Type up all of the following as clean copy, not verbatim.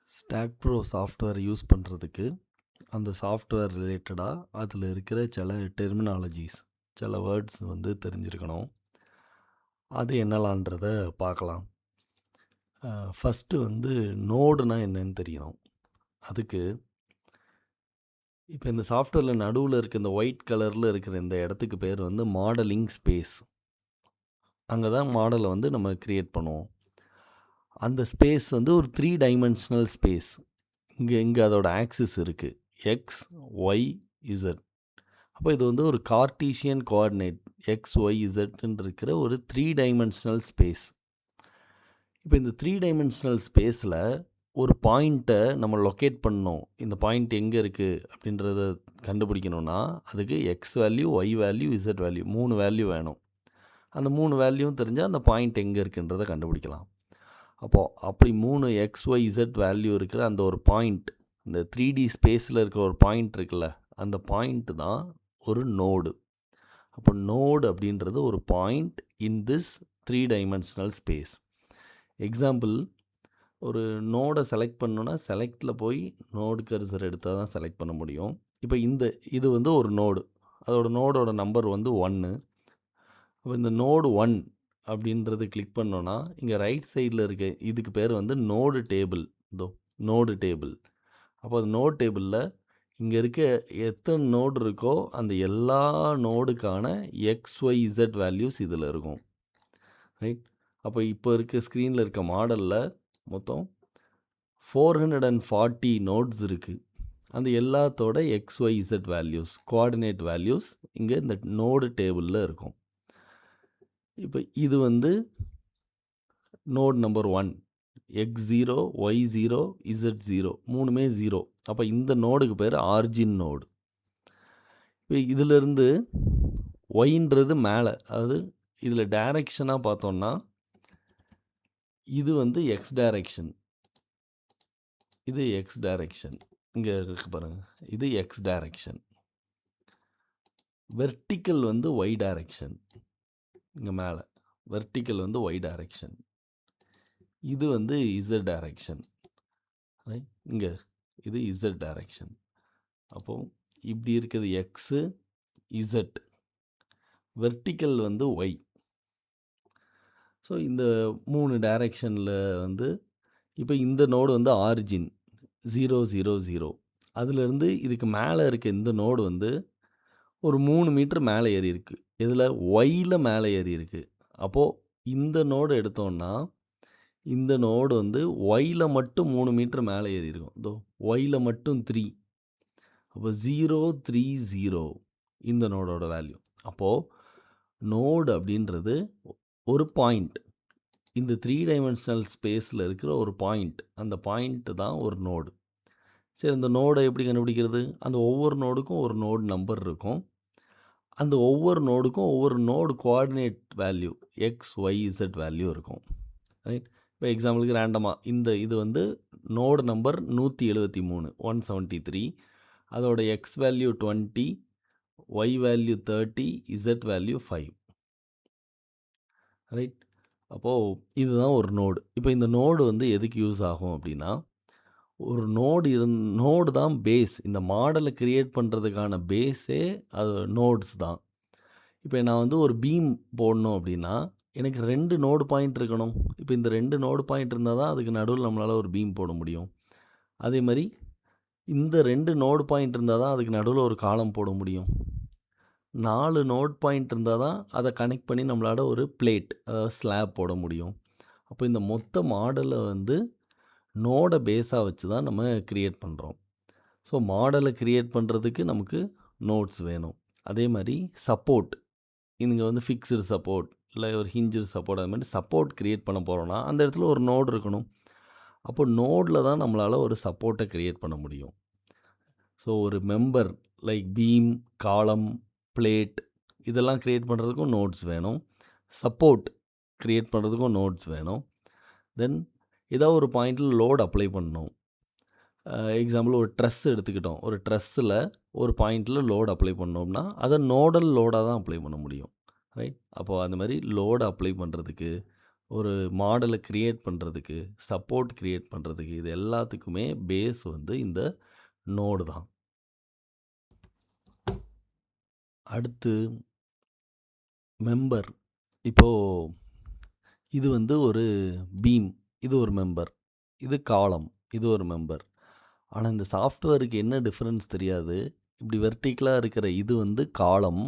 Start bro software use பண்ணுறதுக்கு அந்த software ரிலேட்டடாக அதில் இருக்கிற சில டெர்மினாலஜிஸ் சில வேர்ட்ஸ் வந்து தெரிஞ்சிருக்கணும். அது என்னலான்றத பார்க்கலாம். ஃபஸ்ட்டு வந்து நோடுனா என்னன்னு தெரியணும். அதுக்கு இப்போ இந்த சாஃப்ட்வேரில் நடுவில் இருக்க இந்த ஒயிட் கலரில் இருக்கிற இந்த இடத்துக்கு பேர் வந்து மாடலிங் ஸ்பேஸ். அங்கே தான் மாடலை வந்து நம்ம க்ரியேட் பண்ணுவோம். அந்த ஸ்பேஸ் வந்து ஒரு 3 டைமென்ஷனல் ஸ்பேஸ். இங்கே அதோட ஆக்சிஸ் இருக்குது, எக்ஸ், ஒய், இசட். அப்போ இது வந்து ஒரு கார்ட்டீசியன் கோஆர்டினேட் எக்ஸ், ஒய், இசட்ன்னு இருக்கிற ஒரு 3 டைமென்ஷனல் ஸ்பேஸ். இப்போ இந்த 3 டைமென்ஷனல் ஸ்பேஸில் ஒரு பாயிண்ட்டை நம்ம லொக்கேட் பண்ணணும். இந்த பாயிண்ட் எங்கே இருக்குது அப்படின்றத கண்டுபிடிக்கணும்னா அதுக்கு x value, y value, z value 3 value வேணும். அந்த 3 வேல்யூவும் தெரிஞ்சால் அந்த பாயிண்ட் எங்கே இருக்குன்றதை கண்டுபிடிக்கலாம். அப்போது அப்படி 3 எக்ஸ், ஒய், இசட் வேல்யூ இருக்கிற அந்த ஒரு பாயிண்ட், இந்த 3D ஸ்பேஸில் இருக்கிற ஒரு பாயிண்ட் இருக்குல்ல, அந்த பாயிண்ட் தான் ஒரு நோடு. அப்போ நோடு அப்படின்றது ஒரு point in this 3 dimensional space. Example, ஒரு நோடை செலக்ட் பண்ணணுன்னா செலக்டில் போய் நோடு கர்சர் எடுத்தால் தான் செலக்ட் பண்ண முடியும். இப்போ இது வந்து ஒரு நோடு, நோடோட நம்பர் வந்து 1. அப்போ இந்த நோடு 1 அப்படின்றது கிளிக் பண்ணோன்னா இங்கே ரைட் சைடில் இருக்க இதுக்கு பேர் வந்து நோடு டேபிள். Node table. அப்போ அது நோடு டேபிளில் இங்கே இருக்க எத்தனை நோடு இருக்கோ அந்த எல்லா நோடுக்கான எக்ஸ், ஒய், இசட் வேல்யூஸ் இதில் இருக்கும். ரைட். அப்போ இப்போ இருக்க ஸ்க்ரீனில் இருக்க மாடலில் மொத்தம் 440 நோட்ஸ் இருக்குது. அந்த எல்லாத்தோட x, y, z values, coordinate values இங்கே இந்த நோடு டேபிளில் இருக்கும். இப்போ இது வந்து note number 1, x0, y0, z0 மூணுமே 0. அப்போ இந்த நோடுக்கு பேர் ஆர்ஜின் நோடு. இப்போ இதிலிருந்து ஒய்ன்றது மேலே, அதாவது இதில் டைரக்ஷனாக பார்த்தோன்னா இது வந்து எக்ஸ் டைரக்ஷன், இது எக்ஸ் டைரக்ஷன். இங்கே இருக்கு பாருங்கள், இது எக்ஸ் டைரக்ஷன். வெர்டிக்கல் வந்து ஒய் டைரக்ஷன். இங்கே மேலே வெர்டிக்கல் வந்து ஒய் டைரக்ஷன். இது வந்து இசட் டைரக்ஷன். ரைட். இங்கே இது இசட் டைரக்ஷன். அப்போது இப்படி இருக்குது எக்ஸு, இசட், வெர்டிக்கல் வந்து ஒய். ஸோ இந்த 3 டைரக்ஷனில் வந்து இப்போ இந்த நோடு வந்து ஆரிஜின் 0, 0, 0. அதுலேருந்து இதுக்கு மேலே இருக்க இந்த நோடு வந்து ஒரு 3 மீட்டர் மேலே ஏறி இருக்குது. இதில் ஒய்யில் மேலே ஏறி இருக்குது. அப்போது இந்த நோடு எடுத்தோன்னா இந்த நோடு வந்து ஒய்யில் மட்டும் 3 மீட்டர் மேலே ஏறி இருக்கும். ஒய்யில் மட்டும் 3. அப்போ 0, 3, 0 இந்த நோடோட வேல்யூ. அப்போது நோடு அப்படின்றது ஒரு பாயிண்ட், இந்த 3 டைமென்ஷனல் ஸ்பேஸில் இருக்கிற ஒரு பாயிண்ட். அந்த பாயிண்ட்டு தான் ஒரு நோடு. சரி, இந்த நோடை எப்படி கண்டுபிடிக்கிறது? அந்த ஒவ்வொரு நோடுக்கும் ஒரு நோடு நம்பர் இருக்கும். அந்த ஒவ்வொரு நோடுக்கும் ஒவ்வொரு node coordinate value x, y, z value இருக்கும். ரைட். இப்போ எக்ஸாம்பிளுக்கு ரேண்டமாக இது வந்து நோடு நம்பர் 173, 173. அதோட x value 20, y value 30, z value 5. Right. அப்போது இதுதான் ஒரு நோடு. இப்போ இந்த நோடு வந்து எதுக்கு யூஸ் ஆகும் அப்படின்னா, ஒரு நோடு தான் பேஸ். இந்த மாடலை க்ரியேட் பண்ணுறதுக்கான பேஸே அது நோட்ஸ் தான். இப்போ நான் வந்து ஒரு பீம் போடணும் அப்படின்னா எனக்கு 2 நோடு பாயிண்ட் இருக்கணும். இப்போ இந்த 2 நோடு பாயிண்ட் இருந்தால் தான் அதுக்கு நடுவில் நம்மளால் ஒரு பீம் போட முடியும். அதே மாதிரி இந்த 2 நோடு பாயிண்ட் இருந்தால் தான் அதுக்கு நடுவில் ஒரு காலம் போட முடியும். 4 நோட் பாயிண்ட் இருந்தால் தான் அதை கனெக்ட் பண்ணி நம்மளால் ஒரு பிளேட், அதாவது ஸ்லாப் போட முடியும். அப்போ இந்த மொத்த மாடலை வந்து நோடை பேஸாக வச்சு தான் நம்ம க்ரியேட் பண்ணுறோம். ஸோ மாடலை க்ரியேட் பண்ணுறதுக்கு நமக்கு நோட்ஸ் வேணும். அதே மாதிரி சப்போர்ட், இங்கே வந்து ஃபிக்ஸ்டு சப்போர்ட் இல்லை ஒரு ஹிஞ்சு சப்போர்ட், அது மாதிரி சப்போர்ட் க்ரியேட் பண்ண போகிறோன்னா அந்த இடத்துல ஒரு நோடு இருக்கணும். அப்போ நோடில் தான் நம்மளால் ஒரு சப்போர்ட்டை க்ரியேட் பண்ண முடியும். ஸோ ஒரு மெம்பர் லைக் பீம், காலம், பிளேட் இதெல்லாம் க்ரியேட் பண்ணுறதுக்கும் நோட்ஸ் வேணும். சப்போர்ட் க்ரியேட் பண்ணுறதுக்கும் நோட்ஸ் வேணும். தென் ஏதாவது ஒரு பாயிண்டில் லோட் அப்ளை பண்ணணும். எக்ஸாம்பிள் ஒரு ட்ரெஸ் எடுத்துக்கிட்டோம். ஒரு ட்ரெஸ்ஸில் ஒரு பாயிண்டில் லோட் அப்ளை பண்ணோம்னா அதை நோடல் லோடாக தான் அப்ளை பண்ண முடியும். ரைட். அப்போது அந்த மாதிரி லோடு அப்ளை பண்ணுறதுக்கு ஒரு மாடலை கிரியேட் பண்ணுறதுக்கு, சப்போர்ட் கிரியேட் பண்ணுறதுக்கு, இது எல்லாத்துக்குமே பேஸ் வந்து இந்த நோடு தான். அடுத்து மெம்பர். இப்போது இது வந்து ஒரு பீம், இது ஒரு மெம்பர். இது காலம், இது ஒரு மெம்பர். ஆனால் இந்த சாஃப்ட்வேருக்கு என்ன டிஃப்ரென்ஸ் தெரியாது. இப்படி வெர்டிக்கலாக இருக்கிற இது வந்து காலம்,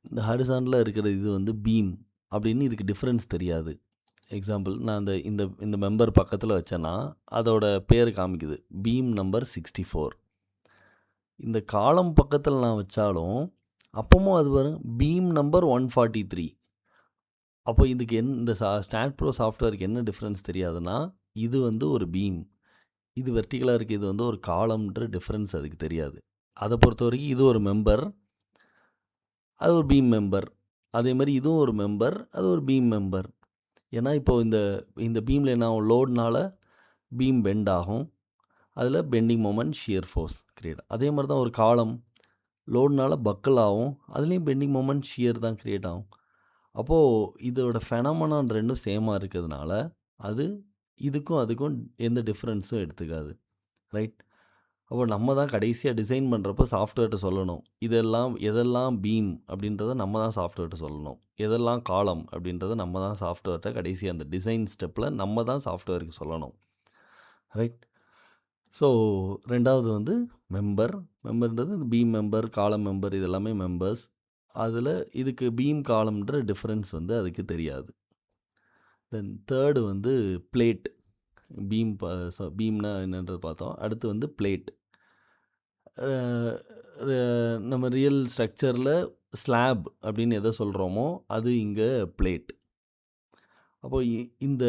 இந்த ஹரிசாண்டலாக இருக்கிற இது வந்து பீம் அப்படின்னு இதுக்கு டிஃப்ரென்ஸ் தெரியாது. எக்ஸாம்பிள் நான் இந்த இந்த மெம்பர் பக்கத்தில் வச்சேன்னா அதோட பேர் காமிக்குது பீம் நம்பர் 64. இந்த காலம் பக்கத்தில் நான் வச்சாலும் அப்பவும் அது வரும் பீம் நம்பர் 143. அப்போ இதுக்கு இந்த ஸ்டாட் ப்ரோ சாஃப்ட்வேருக்கு என்ன டிஃப்ரென்ஸ் தெரியாதுன்னா, இது வந்து ஒரு பீம், இது வெர்டிகலாக இருக்குது, இது வந்து ஒரு காலம்ன்ற டிஃப்ரென்ஸ் அதுக்கு தெரியாது. அதை பொறுத்த வரைக்கும் இது ஒரு மெம்பர், அது ஒரு பீம் மெம்பர். அதே மாதிரி இதுவும் ஒரு மெம்பர், அது ஒரு பீம் மெம்பர். ஏன்னா இப்போது இந்த பீமில் என்ன ஆகும், லோட்னால பீம் பெண்ட் ஆகும், அதில் bending moment shear force create. அதே மாதிரி தான் ஒரு காலம் லோட்னால பக்கல் ஆகும், அதுலேயும் பெண்டிங் மொமெண்ட் ஷியர் தான் கிரியேட் ஆகும். அப்போது இதோட ஃபெனாமனான் ரெண்டும் சேமாக இருக்கிறதுனால அது இதுக்கும் அதுக்கும் எந்த டிஃப்ரென்ஸும் எடுத்துக்காது, ரைட்? அப்போ நம்ம தான் கடைசியாக டிசைன் பண்ணுறப்போ சாஃப்ட்வேர்கிட்ட சொல்லணும், எதெல்லாம் பீம் அப்படின்றத நம்ம தான் சாஃப்ட்வேர்கிட்ட சொல்லணும், எதெல்லாம் காலம் அப்படின்றத நம்ம தான் சாஃப்ட்வேர்கிட்ட கடைசியாக அந்த டிசைன் ஸ்டெப்பில் நம்ம தான் சாஃப்ட்வேருக்கு சொல்லணும், ரைட்? ஸோ ரெண்டாவது வந்து மெம்பர்ன்றது இந்த பீம் மெம்பர், காலம் மெம்பர், இது எல்லாமே மெம்பர்ஸ். அதில் இதுக்கு பீம் காலம்ன்ற டிஃப்ரென்ஸ் வந்து அதுக்கு தெரியாது. தென் தேர்டு வந்து பிளேட். பீம்னா என்னன்றது பார்த்தோம். அடுத்து வந்து பிளேட். நம்ம ரியல் ஸ்ட்ரக்சரில் ஸ்லாப் அப்படின்னு எதை சொல்கிறோமோ அது இங்கே பிளேட். அப்போது இந்த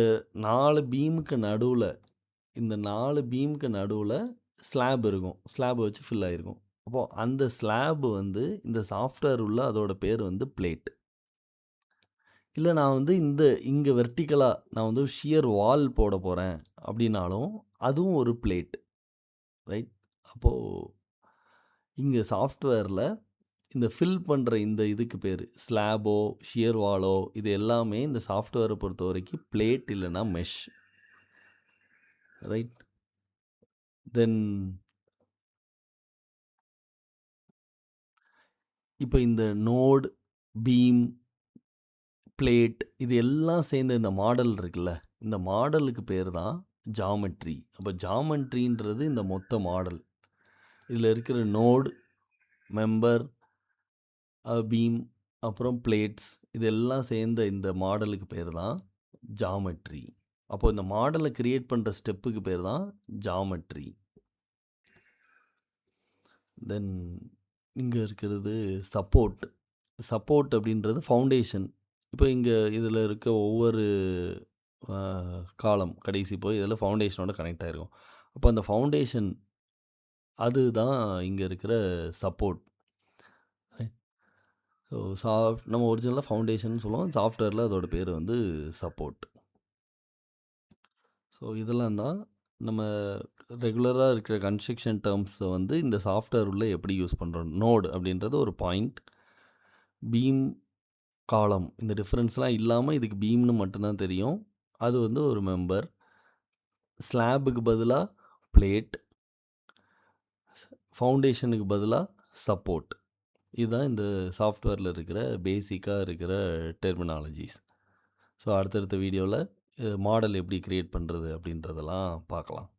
4 பீமுக்கு நடுவில் ஸ்லாப் இருக்கும், ஸ்லாப் வச்சு ஃபில் ஆகிருக்கும். அப்போது அந்த ஸ்லாப் வந்து இந்த சாஃப்ட்வேர் உள்ள அதோட பேர் வந்து பிளேட். இல்லை நான் வந்து இங்கே வெர்டிக்கலாக நான் வந்து ஷியர் வால் போட போகிறேன் அப்படின்னாலும் அதுவும் ஒரு பிளேட், ரைட்? அப்போது இங்கே சாஃப்ட்வேரில் இந்த ஃபில் பண்ணுற இந்த இதுக்கு பேர் ஸ்லாபோ ஷியர் வாலோ, இது எல்லாமே இந்த சாஃப்ட்வேரை பொறுத்த வரைக்கும் பிளேட் இல்லைன்னா மெஷ், ரைட்? தென் இப்போ இந்த நோட், பீம், பிளேட் இது எல்லாம் சேர்ந்த இந்த மாடல் இருக்குல்ல, இந்த மாடலுக்கு பேர் தான் ஜாமெட்ரி. அப்போ ஜாமெட்ரின்றது இந்த மொத்த மாடல். இதில் இருக்கிற நோடு, மெம்பர், பீம், அப்புறம் பிளேட்ஸ், இதெல்லாம் சேர்ந்த இந்த மாடலுக்கு பேர் தான் ஜாமெட்ரி. அப்போ இந்த மாடலை கிரியேட் பண்ணுற ஸ்டெப்புக்கு பேர் தான் ஜாமெட்ரி. தென் இங்கே இருக்கிறது சப்போர்ட் அப்படின்றது ஃபவுண்டேஷன். இப்போ இங்கே இதில் இருக்க ஒவ்வொரு காலம் கடைசி போய் இதில் ஃபவுண்டேஷனோட கனெக்ட் ஆகிருக்கும். அப்போ அந்த ஃபவுண்டேஷன் அதுதான் இங்கே இருக்கிற சப்போர்ட், ரைட்? ஸோ நம்ம ஒரிஜினலாக ஃபவுண்டேஷன் சொல்லுவோம், சாஃப்ட்வேரில் அதோட பேர் வந்து சப்போர்ட். ஸோ இதெல்லாம் தான் நம்ம ரெகுலராக இருக்கிற கன்ஸ்ட்ரக்ஷன் டேர்ம்ஸை வந்து இந்த சாஃப்ட்வேர் உள்ள எப்படி யூஸ் பண்ணுறோம். நோடு அப்படின்றது ஒரு பாயிண்ட், பீம், காலம் இந்த டிஃப்ரென்ஸ்லாம் இல்லாமல் இதுக்கு பீம்னு மட்டும்தான் தெரியும், அது வந்து ஒரு மெம்பர். ஸ்லாபுக்கு பதிலாக பிளேட், ஃபவுண்டேஷனுக்கு பதிலாக சப்போர்ட். இதுதான் இந்த சாஃப்ட்வேரில் இருக்கிற பேசிக்காக இருக்கிற டெர்மினாலஜிஸ். ஸோ அடுத்தடுத்த வீடியோவில் மாடல் எப்படி க்ரியேட் பண்ணுறது அப்படின்றதெல்லாம் பார்க்கலாம்.